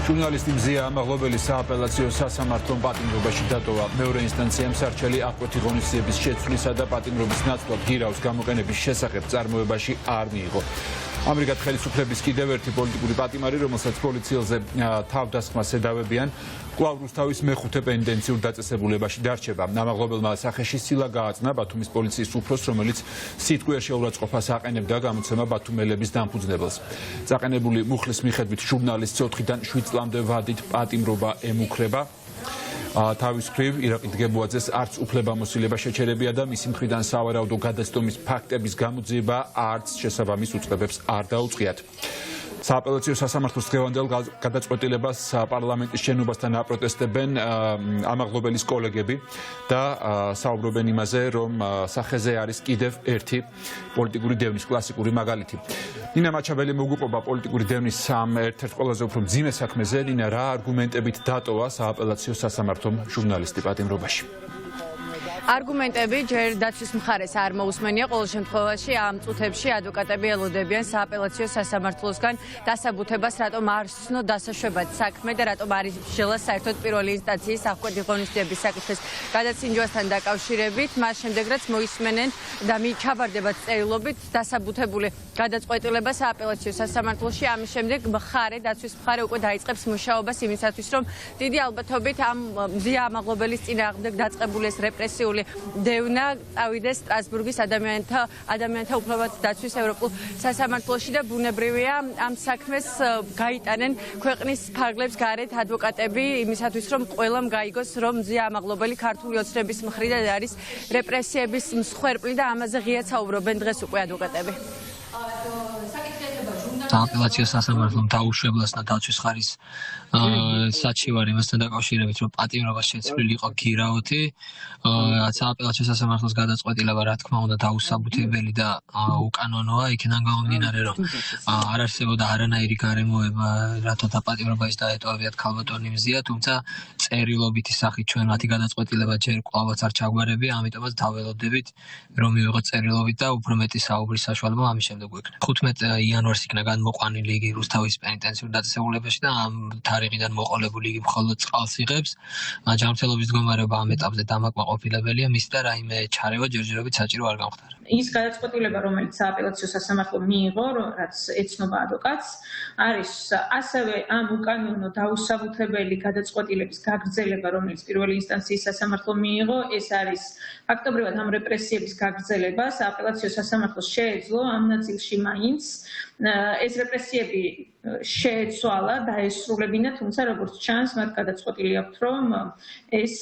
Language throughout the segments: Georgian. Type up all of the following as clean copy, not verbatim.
ჟურნალისტი მზია ამაღლობელი სააპელაციო სასამართლომ პატიმრობაში დატოვა. მეორე ინსტანციამ სარჩელი აკვეთი ღონისძიების შეცვლისა და პატიმრობის ნაცვლად გირავს გამოყენების შესახებ წარმოებაში არ მიიღო. ამრიგად ხელისუფლების კიდევ ერთი პოლიტიკური პატიმარი, რომელსაც პოლიციელზე თავდასხმას ედავებიან, კვლავ რუსთავის მეხუთე პენიტენციურ დაწესებულებაში დარჩება. ამაღლობელმა სახეში სილა გააწნა ბათუმის პოლიციის უფროსს, რომელიც სიტყვიერ შეურაცხყოფას აყენებდა გამოცემა ბათუმელების დამფუძნებელს. წაყენებული მუხლის მიხედვით ჟურნალისტს 4-დან 7 წლამდე ვადით პატიმრობა ემუქრება. თავის მხრივ ირაყი დგებუაძეს არც უფლებამოსილება შეჩერებია და მისი მხრიდან სავარაუდო გადაცდომის ფაქტების გამოძიება არც შესაბამის უწყებებს არ დაუწყიათ. სააპელაციო სასამართლოს დღევანდელ გადაწყვეტილებას პარლამენტის შენობასთან აპროტესტებენ ამაღლობელის კოლეგები და საუბრობენ იმაზე, რომ სახეზე არის კიდევ ერთი პოლიტიკური დევნის კლასიკური მაგალითი. ნინა მაჩაბელი მოგუყობა პოლიტიკური დევნის ერთ-ერთ ყველაზე უფრო მძიმე საქმეზე. ნინა, რა არგუმენტებით დატოვა სააპელაციო სასამართლომ ჟურნალისტი პატიმრობაში? არგუმენტები ჯერ დაცვის მხარეს არ მოусმენია. ყოველ შემთხვევაში ამ წუთებში ადვოკატები ელოდებიან სააპელაციო სასამართლოსგან დასაბუთებას, რატომ არ სცნო დასაშვებად საქმე და რატომ არ იშელა საერთოდ პირველი ინსტანციის აღკვეთი ღონისძიების საკითხის გადაცინჯვასთან დაკავშირებით. მას შემდეგ რაც მოისმენენ და ჩაბარდებათ წერილობით დასაბუთებული გადაწყვეტილება სააპელაციო სასამართლოში, ამის შემდეგ დაცვის მხარე უკვე დაიწყებს მუშაობას იმისათვის, რომ დიდი ალბათობით ამ მზია ამაღლობელის წინააღმდეგ დაწყებული ეს რეპრესიული დევნა წავიდეს სტრასბურგის ადამიანთა უფლებათა დაცვის ევროპულ სასამართლოში და ბუნებრივია ამ საქმეს გაიტანენ ქვეყნის ფარგლებს გარეთ ადვოკატები იმისათვის, რომ ყველამ გაიგოს, რომ მზია ამაღლობელი ქართული ოცნების მხრიდან არის რეპრესიების მსხვერპლი და ამაზე ღიად საუბრობენ დღეს უკვე ადვოკატები. სააპელაციო სასამართლომ დაუშვებლად და დაცვის ხარის საჩივარი მასთან დაკავშირებით, რომ პატიმრობა შეცვლილი იყო გირაოთი. სააპელაციო სასამართლოს გადაწყვეტილება, რა თქმა უნდა, დაუსაბუთებელი და უკანონოა. იქიდან გამომდინარე, რომ არ არსებობდა არანაირი გარემოება, რათა დაპატიმრება ის დაეტოვებიათ ქალბატონი მზია, თუმცა წერილობითი სახით ჩვენ მათი გადაწყვეტილება ჯერ კვლავაც არ ჩაგვარებია, ამიტომაც დაველოდებით, რომ მივიღოთ წერილობით და უფრო მეტი საუბრის საშუალება ამის შემდეგ გვექნება. 15 იანვარს იქნა მოყვანილი იგი რუსთავის პენიტენციურ დაწესებულებაში და ამ თარიღიდან მოყოლებული იგი მხოლოდ წყალს იღებს. ჯანმრთელობის მდგომარეობა ამ ეტაპზე დამაკმაყოფილებელია, მის და რაიმე ჩარევა ჯერჯერობით საჭირო არ გამხდარა. ის გადაწყვეტილება, რომელიც სააპელაციო სასამართლომ მიიღო, რაც ეცნობა ადვოკატს, არის ასევე ამ უკანონო დაუსაბუთებელი გადაწყვეტილების გაგრძელება, რომელიც პირველი ინსტანციის სასამართლომ მიიღო. ეს არის ფაქტობრივად ამ რეპრესიების გაგრძელება. სააპელაციო სასამართლოს შეეძლო ამ ნაწილში მაინც ეს რეპრესიები შეეცვალა, დაესრულებინა, თუმცა როგორც ჩანს, მათ გადაწყვეტილი აქვთ, რომ ეს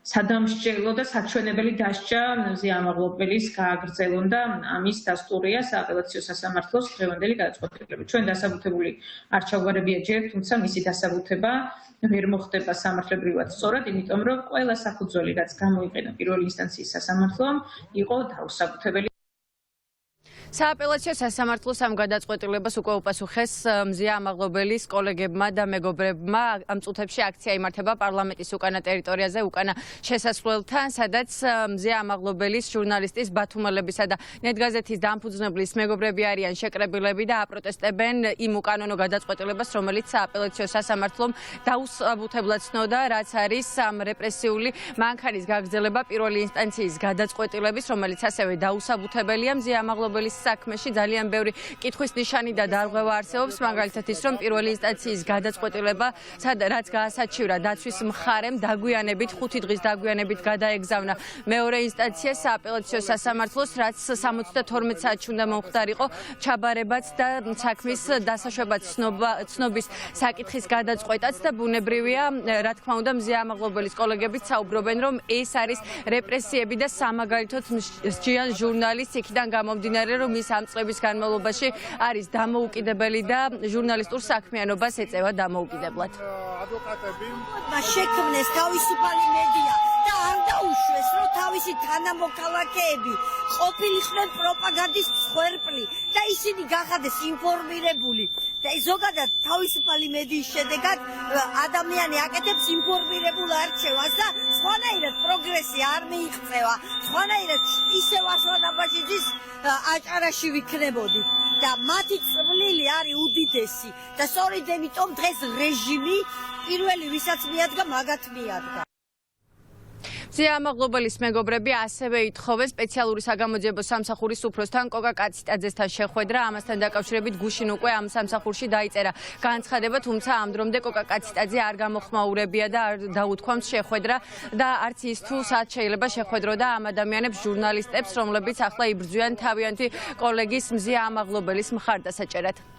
სადამსჯელო და საჩვენებელი დასჯა მზია ამაღლობელის გააგრძელონ და ამის დასტურია სააპელაციო სასამართლოს დღევანდელი გადაწყვეტილება. ჩვენ დასაბუთებული არ ჩაგვარებია ჯერ, თუმცა მისი დასაბუთება ვერ მოხდება სამართლებრივად სწორად, იმიტომ რომ ყველა საფუძველი, რაც გამოიყენა პირველი ინსტანციის სასამართლომ, იყო დაუსაბუთებელი. სააპელაციო სასამართლოს ამ გადაწყვეტილებას უკვე უპასუხეს მზია ამაღლობელის კოლეგებმა და მეგობრებმა. ამ წუთებში აქცია იმართება პარლამენტის უკანა ტერიტორიაზე, უკანა შესასვლელთან, სადაც მზია ამაღლობელის ჟურნალისტის ბათუმელებისა და ნეტგაზეთის დამფუძნებლის მეგობრები არიან შეკრებილები და აპროტესტებენ იმ უკანონო გადაწყვეტილებას, რომელიც სააპელაციო სასამართლომ დაუსაბუთებლად ცნოდა, რაც არის ამ რეპრესიული მანქანის გაგრძელება პირველი ინსტანციის გადაწყვეტილების, რომელიც ასევე დაუსაბუთებელია მზია ამაღლობელის საქმეში. ძალიან ბევრი კითხვის ნიშანი და დარღვევა არსებობს, მაგალითად ის, რომ პირველი ინსტანციის გადაწყვეტილება, რაც გაასაჩივრა დაცვის მხარემ, დაგვიანებით 5 დღის დაგვიანებით გადაეგზავნა მეორე ინსტანციას სააპელაციო სასამართლოს, რაც 72 საათში უნდა მომხდარიყო ჩაბარებაც და საქმის დასაშვებად ცნობის საკითხის გადაწყვეტაც და ბუნებრივია, რა თქმა უნდა, მზია ამაღლობელის კოლეგებიც საუბრობენ, რომ ეს არის რეპრესიები და სამაგალითოდ მსჯიან ჟურნალისტს იქიდან გამომდინარე, რომ ის ამ წლების განმავლობაში არის დამოუკიდებელი და ჟურნალისტურ საქმიანობას ეწევა დამოუკიდებლად. შექმნეს თავისუფალი მედია და არ დაუშვეს, რომ თავისი თანამოქალაქეები ყოფილიყვნენ პროპაგანდის მსხვერპლი და ისინი გახადეს ინფორმირებული. და ზოგადად თავისუფალი მედიის შედეგად ადამიანი აკეთებს ინფორმირებულ არჩევას და სხვანაირად პროგრესი არ მიიღწევა, სხვანაირად ისევ ასლან აბაჟიძის აჭარაში ვიქნებოდი და მათი წვლილი არის უდიდესი. უდიდესი და სწორედ ამიტომ დღეს რეჟიმი პირველი ვისაც მიადგა მაგათ მიადგა. მზია ამაღლობელის მეგობრები ასევე ითხოვეს სპეციალური საგამოძიებო სამსახურის უფროსთან კოკა კაციტაძესთან შეხვედრა. ამასთან დაკავშირებით გუშინ უკვე ამ სამსახურში დაიწერა განცხადება, თუმცა ამ დრომდე კოკა კაციტაძე არ გამოხმაურებია და არ დაუთქვამს შეხვედრა და არც ის თუ სად შეიძლება შეხვედროდა ამ ადამიანებს ჟურნალისტებს, რომლებიც ახლა იბრძვიან თავიანთი კოლეგის მზია ამაღლობელის მხარდასაჭერად.